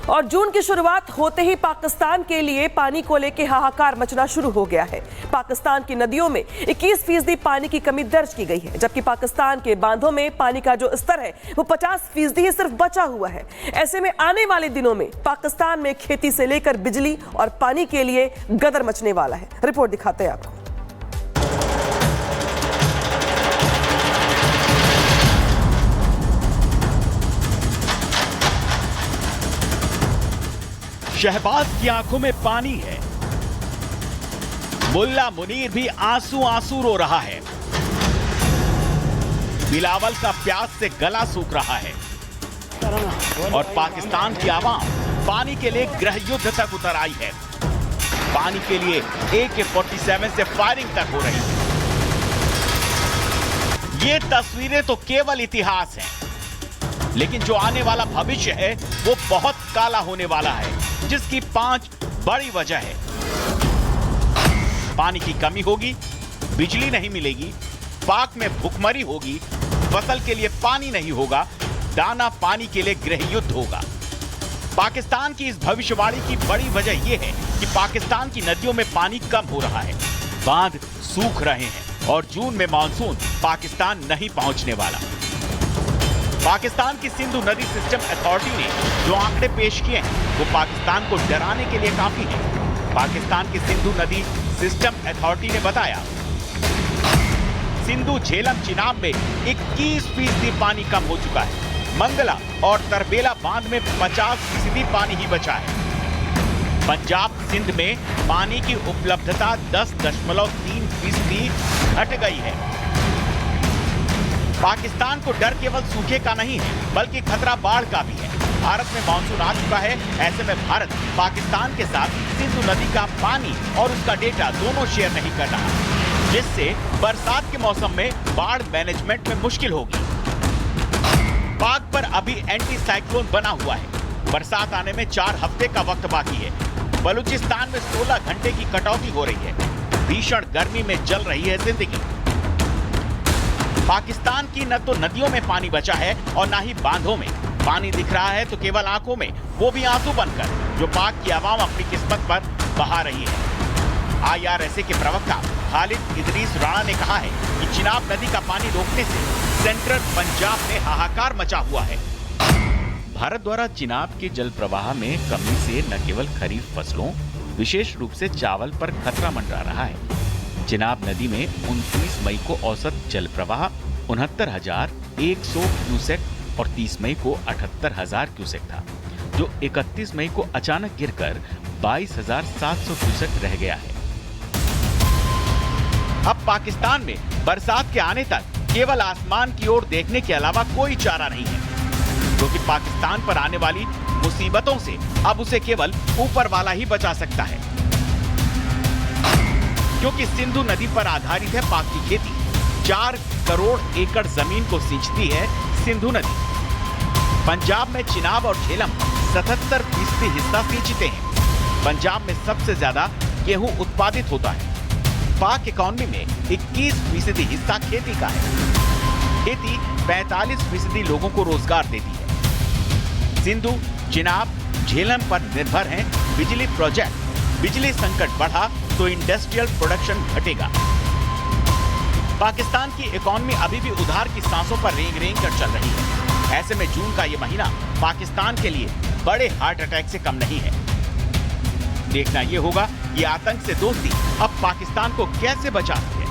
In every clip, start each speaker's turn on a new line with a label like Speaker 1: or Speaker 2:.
Speaker 1: और जून की शुरुआत होते ही पाकिस्तान के लिए पानी को लेकर हाहाकार मचना शुरू हो गया है। पाकिस्तान की नदियों में 21% पानी की कमी दर्ज की गई है, जबकि पाकिस्तान के बांधों में पानी का जो स्तर है वो 50% ही सिर्फ बचा हुआ है। ऐसे में आने वाले दिनों में पाकिस्तान में खेती से लेकर बिजली और पानी के लिए गदर मचने वाला है। रिपोर्ट दिखाते हैं आपको।
Speaker 2: शहबाज की आंखों में पानी है, मुल्ला मुनीर भी आंसू आंसू रो रहा है, बिलावल का प्यास से गला सूख रहा है और पाकिस्तान की आवाम पानी के लिए गृह युद्ध तक उतर आई है। पानी के लिए AK-47 से फायरिंग तक हो रही है। ये तस्वीरें तो केवल इतिहास हैं, लेकिन जो आने वाला भविष्य है वो बहुत काला होने वाला है, जिसकी 5 बड़ी वजह है। पानी की कमी होगी, बिजली नहीं मिलेगी, पाक में भुखमरी होगी, फसल के लिए पानी नहीं होगा, दाना पानी के लिए गृह युद्ध होगा। पाकिस्तान की इस भविष्यवाणी की बड़ी वजह यह है कि पाकिस्तान की नदियों में पानी कम हो रहा है, बांध सूख रहे हैं और जून में मानसून पाकिस्तान नहीं पहुंचने वाला। पाकिस्तान की सिंधु नदी सिस्टम अथॉरिटी ने जो आंकड़े पेश किए हैं वो पाकिस्तान को डराने के लिए काफी है। पाकिस्तान की सिंधु नदी सिस्टम अथॉरिटी ने बताया, सिंधु झेलम चिनाब में 21% पानी कम हो चुका है। मंगला और तरबेला बांध में 50% पानी ही बचा है। पंजाब सिंध में पानी की उपलब्धता 10.3% घट गई है। पाकिस्तान को डर केवल सूखे का नहीं है, बल्कि खतरा बाढ़ का भी है। भारत में मानसून आ चुका है। ऐसे में भारत पाकिस्तान के साथ सिंधु नदी का पानी और उसका डेटा दोनों शेयर नहीं कर रहा, जिससे बरसात के मौसम में बाढ़ मैनेजमेंट में मुश्किल होगी। पाक पर अभी एंटी साइक्लोन बना हुआ है। बरसात आने में 4 हफ्ते का वक्त बाकी है। बलूचिस्तान में 16 घंटे की कटौती हो रही है। भीषण गर्मी में जल रही है जिंदगी। पाकिस्तान की न तो नदियों में पानी बचा है और न ही बांधों में। पानी दिख रहा है तो केवल आंखों में, वो भी आंसू बनकर, जो पाक की आवाम अपनी किस्मत पर बहा रही है। IRSA के प्रवक्ता खालिद इदरीस राणा ने कहा है कि चिनाब नदी का पानी रोकने से सेंट्रल पंजाब में हाहाकार मचा हुआ है। भारत द्वारा चिनाब के जल प्रवाह में कमी से न केवल खरीफ फसलों, विशेष रूप से चावल पर खतरा मंडरा रहा है। चिनाब नदी में 29 मई को औसत जल प्रवाह 69,100 क्यूसेक और 30 मई को 78,000 क्यूसेक था, जो 31 मई को अचानक गिरकर 22,700 क्यूसेक रह गया है। अब पाकिस्तान में बरसात के आने तक केवल आसमान की ओर देखने के अलावा कोई चारा नहीं है, क्योंकि पाकिस्तान पर आने वाली मुसीबतों से अब उसे केवल ऊपर वाला ही बचा सकता है। क्योंकि सिंधु नदी पर आधारित है पाक की खेती। 4 करोड़ एकड़ जमीन को सिंचती है सिंधु नदी। पंजाब में चिनाब और झेलम 77% हिस्सा सिंचते हैं। पंजाब में सबसे ज्यादा गेहूं उत्पादित होता है। पाक इकोनॉमी में 21% हिस्सा खेती का है। खेती 45% लोगों को रोजगार देती है। सिंधु, चिनाब, झेलम पर निर्भर हैं बिजली प्रोजेक्ट। बिजली संकट बढ़ा तो इंडस्ट्रियल प्रोडक्शन घटेगा। पाकिस्तान की इकोनॉमी अभी भी उधार की सांसों पर रेंग रेंग कर चल रही है। ऐसे में जून का ये महीना पाकिस्तान के लिए बड़े हार्ट अटैक से कम नहीं है। देखना यह होगा कि आतंक से दोस्ती अब पाकिस्तान को कैसे बचाती है।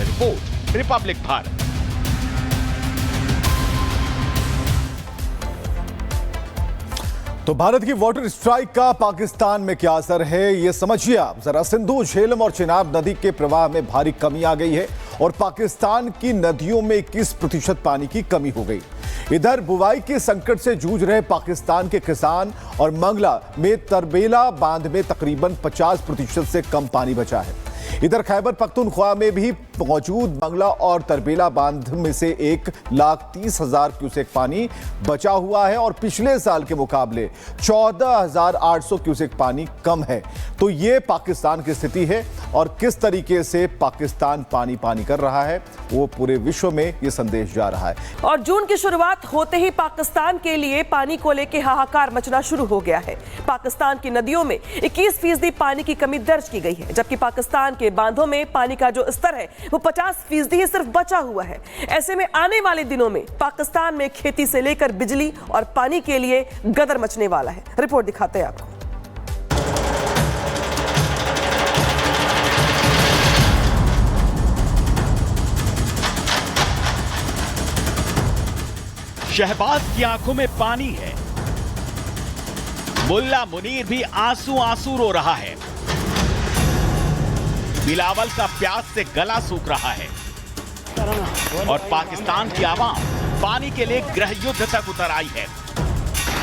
Speaker 2: Report, Republic Bharat.
Speaker 3: तो भारत की वाटर स्ट्राइक का पाकिस्तान में क्या असर है, ये समझिए आप जरा। सिंधु, झेलम और चिनाब नदी के प्रवाह में भारी कमी आ गई है और पाकिस्तान की नदियों में 21% पानी की कमी हो गई। इधर बुवाई के संकट से जूझ रहे पाकिस्तान के किसान और मंगला में तरबेला बांध में तकरीबन 50% से कम पानी बचा है। इधर खैबर पख्तूनख्वा में भी मौजूद मंगला और तरबेला बांध में से 1,30,000 क्यूसेक पानी बचा हुआ है और पिछले साल के मुकाबले 14,800 क्यूसेक पानी कम है। तो ये पाकिस्तान की स्थिति है और किस तरीके से पाकिस्तान पानी पानी कर रहा है वो पूरे विश्व में ये संदेश जा रहा है।
Speaker 1: और जून की शुरुआत होते ही पाकिस्तान के लिए पानी को लेकर हाहाकार मचना शुरू हो गया है। पाकिस्तान की नदियों में 21% पानी की कमी दर्ज की गई है, जबकि पाकिस्तान के बांधों में पानी का जो स्तर है वो 50% ही सिर्फ बचा हुआ है। ऐसे में आने वाले दिनों में पाकिस्तान में खेती से लेकर बिजली और पानी के लिए गदर मचने वाला है। रिपोर्ट दिखाते हैं आपको।
Speaker 2: शहबाज की आंखों में पानी है, मुल्ला मुनीर भी आंसू आंसू रो रहा है, बिलावल का प्यास से गला सूख रहा है और पाकिस्तान की आवाम पानी के लिए गृह युद्ध तक उतर आई है।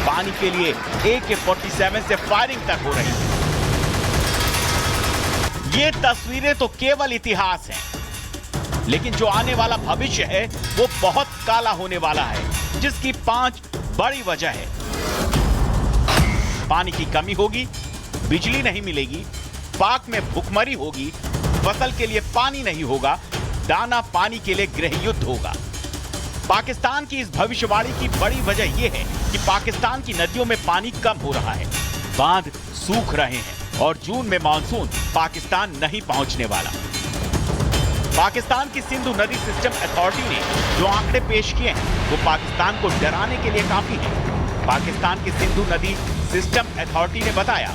Speaker 2: पानी के लिए AK-47 से फायरिंग तक हो रही है। ये तस्वीरें तो केवल इतिहास हैं, लेकिन जो आने वाला भविष्य है वो बहुत काला होने वाला है, जिसकी 5 बड़ी वजह है। पानी की कमी होगी, बिजली नहीं मिलेगी, पाक में भुखमरी होगी, फसल के लिए पानी नहीं होगा, दाना पानी के लिए गृह युद्ध होगा। पाकिस्तान की इस भविष्यवाणी की बड़ी वजह यह है कि पाकिस्तान की नदियों में पानी कम हो रहा है, बांध सूख रहे हैं और जून में मानसून पाकिस्तान नहीं पहुंचने वाला। पाकिस्तान की सिंधु नदी सिस्टम अथॉरिटी ने जो आंकड़े पेश किए हैं वो पाकिस्तान को डराने के लिए काफी है। पाकिस्तान की सिंधु नदी सिस्टम अथॉरिटी ने बताया,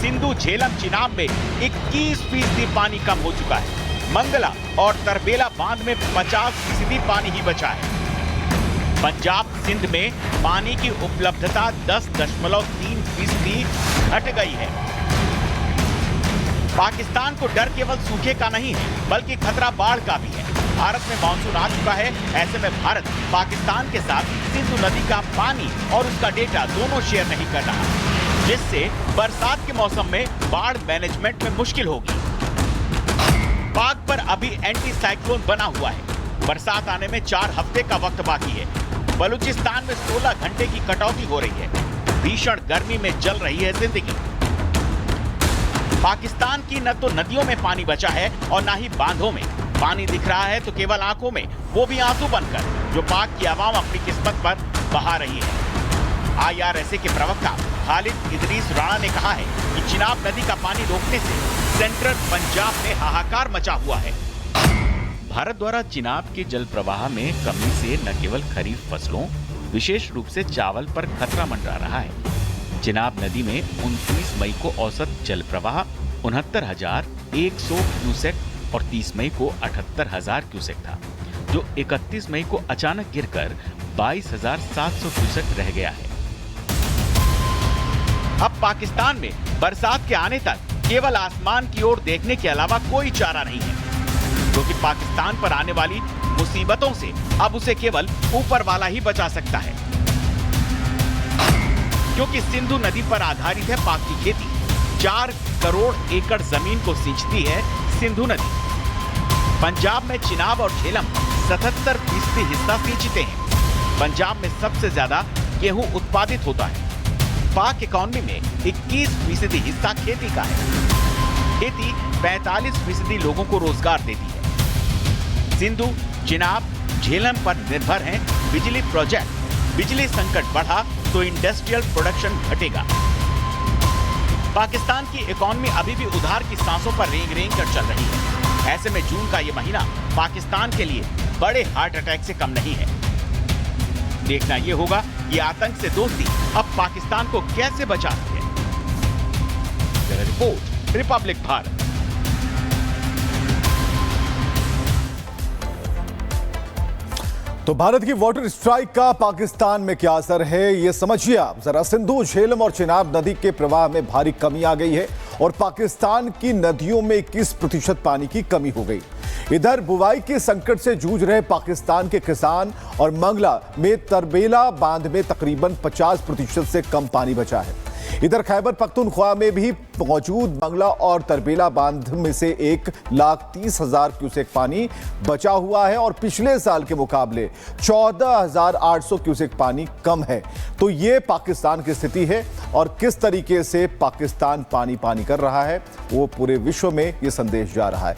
Speaker 2: सिंधु झेलम चिनाब में 21% पानी कम हो चुका है। मंगला और तरबेला बांध में 50% पानी ही बचा है। पंजाब सिंध में पानी की उपलब्धता 10.3% घट गई है। पाकिस्तान को डर केवल सूखे का नहीं है, बल्कि खतरा बाढ़ का भी है। भारत में मानसून आ चुका है। ऐसे में भारत पाकिस्तान के साथ सिंधु नदी का पानी और उसका डेटा दोनों शेयर नहीं कर रहा, जिससे बरसात के मौसम में बाढ़ मैनेजमेंट में मुश्किल होगी। पाक पर अभी एंटी साइक्लोन बना हुआ है। बरसात आने में 4 हफ्ते का वक्त बाकी है। बलूचिस्तान में 16 घंटे की कटौती हो रही है। भीषण गर्मी में जल रही है जिंदगी। पाकिस्तान की न तो नदियों में पानी बचा है और न ही बांधों में। पानी दिख रहा है तो केवल आंखों में, वो भी आंसू बनकर, जो पाक की आवाम अपनी किस्मत पर बहा रही है। IRSA के प्रवक्ता खालिद इदरीस राणा ने कहा है कि चिनाब नदी का पानी रोकने से सेंट्रल पंजाब में हाहाकार मचा हुआ है। भारत द्वारा चिनाब के जल प्रवाह में कमी से न केवल खरीफ फसलों, विशेष रूप से चावल पर खतरा मंडरा रहा है। चिनाब नदी में 29 मई को औसत जल प्रवाह 69,100 क्यूसेक और 30 मई को 78,000 क्यूसेक था, जो 31 मई को अचानक गिरकर 22,700 क्यूसेक रह गया है। अब पाकिस्तान में बरसात के आने तक केवल आसमान की ओर देखने के अलावा कोई चारा नहीं है, क्योंकि पाकिस्तान पर आने वाली मुसीबतों से अब उसे केवल ऊपर वाला ही बचा सकता है। क्योंकि सिंधु नदी पर आधारित है पाक की खेती। 4 करोड़ एकड़ जमीन को सिंचती है सिंधु नदी। पंजाब में चिनाब और झेलम 77% हिस्सा सिंचते हैं। पंजाब में सबसे ज्यादा गेहूं उत्पादित होता है। पाक इकोनॉमी में 21% हिस्सा खेती का है। खेती 45% लोगों को रोजगार देती है। सिंधु, चिनाब, झेलम पर निर्भर हैं बिजली प्रोजेक्ट। बिजली संकट बढ़ा तो इंडस्ट्रियल प्रोडक्शन घटेगा। पाकिस्तान की इकोनॉमी अभी भी उधार की सांसों पर रेंग रेंग कर चल रही है। ऐसे में जून का ये महीना पाकिस्तान के लिए बड़े हार्ट अटैक से कम नहीं है। देखना यह होगा कि आतंक से दोस्ती अब पाकिस्तान को कैसे बचाती है। Report, Republic Bharat.
Speaker 3: तो भारत की वाटर स्ट्राइक का पाकिस्तान में क्या असर है ये समझिए आप जरा। सिंधु, झेलम और चिनाब नदी के प्रवाह में भारी कमी आ गई है और पाकिस्तान की नदियों में 21% पानी की कमी हो गई। इधर बुवाई के संकट से जूझ रहे पाकिस्तान के किसान और मंगला में तरबेला बांध में तकरीबन 50% से कम पानी बचा है। इधर खैबर पख्तूनख्वा में भी मौजूद बंगला और तरबेला बांध में से 1,30,000 क्यूसेक पानी बचा हुआ है और पिछले साल के मुकाबले 14,800 क्यूसेक पानी कम है। तो ये पाकिस्तान की स्थिति है और किस तरीके से पाकिस्तान पानी पानी कर रहा है वो पूरे विश्व में ये संदेश जा रहा है।